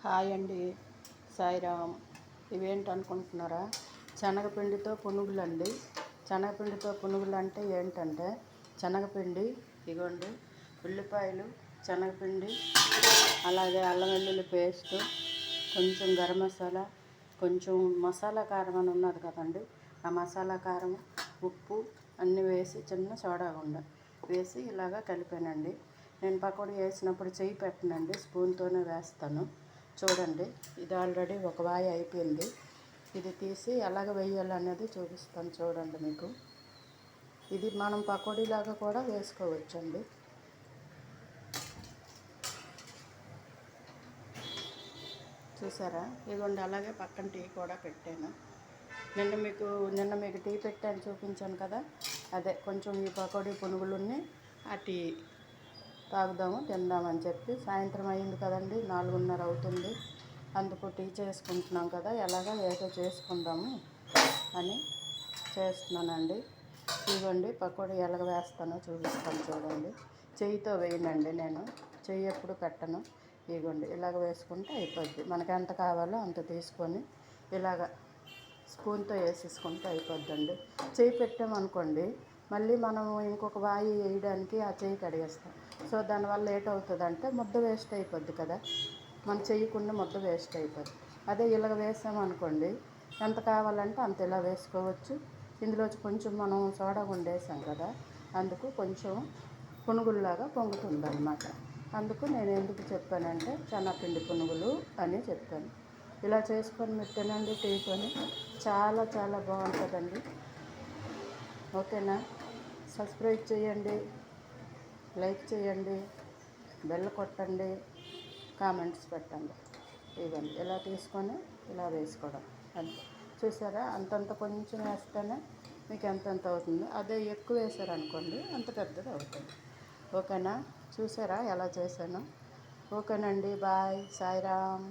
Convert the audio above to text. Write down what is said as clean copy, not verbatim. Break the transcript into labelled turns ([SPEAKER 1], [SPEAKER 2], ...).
[SPEAKER 1] Hi అండి, సాయిరామ్. ఇవేంటి అనుకుంటున్నారా? శనగపిండితో పునుగులు అండి. శనగపిండితో పునుగులు అంటే ఏంటంటే శనగపిండి ఇగోండి, ఉల్లిపాయలు, శనగపిండి, అలాగే అల్లం వెల్లుల్లి పేస్టు, కొంచెం గరం మసాలా, కొంచెం మసాలా కారం అని ఉన్నది కదండి, ఆ మసాలా కారం, ఉప్పు అన్నీ వేసి చిన్న సోడా గుండ వేసి ఇలాగా కలిపానండి. నేను పకోడీ వేసినప్పుడు చెయ్యి పెట్టనండి, స్పూన్తోనే వేస్తాను. చూడండి, ఇది ఆల్రెడీ ఒక వాయి అయిపోయింది. ఇది తీసి ఎలాగ వేయాలనేది చూపిస్తాను చూడండి. మీకు ఇది మనం పకోడీలాగా కూడా వేసుకోవచ్చండి. చూసారా? ఇదిగోండి, అలాగే పక్కన టీ కూడా పెట్టాను. నిన్న మీకు టీ పెట్టాను, చూపించాను కదా, అదే కొంచెం ఈ పకోడీ పునుగులుని ఆ టీ తాగుదాము తిందామని చెప్పి. సాయంత్రం అయింది కదండి, 4:30 అవుతుంది. అందుకు టీ చేసుకుంటున్నాం కదా, ఎలాగ ఏదో చేసుకుందాము అని చేస్తున్నానండి. ఇదిగోండి, పకోడీ ఎలాగ వేస్తానో చూపిస్తాను చూడండి. చెయ్యితో వేయనండి, నేను చెయ్యి ఎప్పుడు పెట్టను. ఇదిగోండి, ఇలాగ వేసుకుంటే అయిపోద్ది. మనకు ఎంత కావాలో అంత తీసుకొని ఇలాగ స్పూన్తో వేసేసుకుంటే అయిపోద్దండి. చెయ్యి పెట్టామనుకోండి, మళ్ళీ మనం ఇంకొక వాయి వేయడానికి ఆ చెయ్యి కడిగేస్తాం. సో దానివల్ల ఏటవుతుందంటే ముద్ద వేస్ట్ అయిపోద్ది కదా, మనం చెయ్యకుండా ముద్ద వేస్ట్ అయిపోద్ది. అదే ఇలాగ వేసామనుకోండి, ఎంత కావాలంటే అంత ఇలా వేసుకోవచ్చు. ఇందులో కొంచెం మనం సోడా గుండ వేసాం కదా, అందుకు కొంచెం పునుగుల్లాగా పొంగుతుంది అన్నమాట. అందుకు నేను ఎందుకు చెప్పానంటే శనగపిండి పునుగులు అని చెప్పాను. ఇలా చేసుకొని మీరు తినండి టీతోని, చాలా చాలా బాగుంటుందండి. ఓకేనా? సబ్స్క్రైబ్ చేయండి, లైక్ చేయండి, బెల్ కొట్టండి, కామెంట్స్ పెట్టండి. ఇవ్వండి, ఇలా తీసుకొని ఇలా వేసుకోవడం అంతే. చూసారా? అంతంత కొంచెం వేస్తేనే మీకు ఎంతెంత అవుతుంది. అదే ఎక్కువ వేసారనుకోండి అంత పెద్దది అవుతుంది. ఓకేనా? చూసారా ఎలా చేశాను? ఓకేనండి, బాయ్, సాయిరామ్.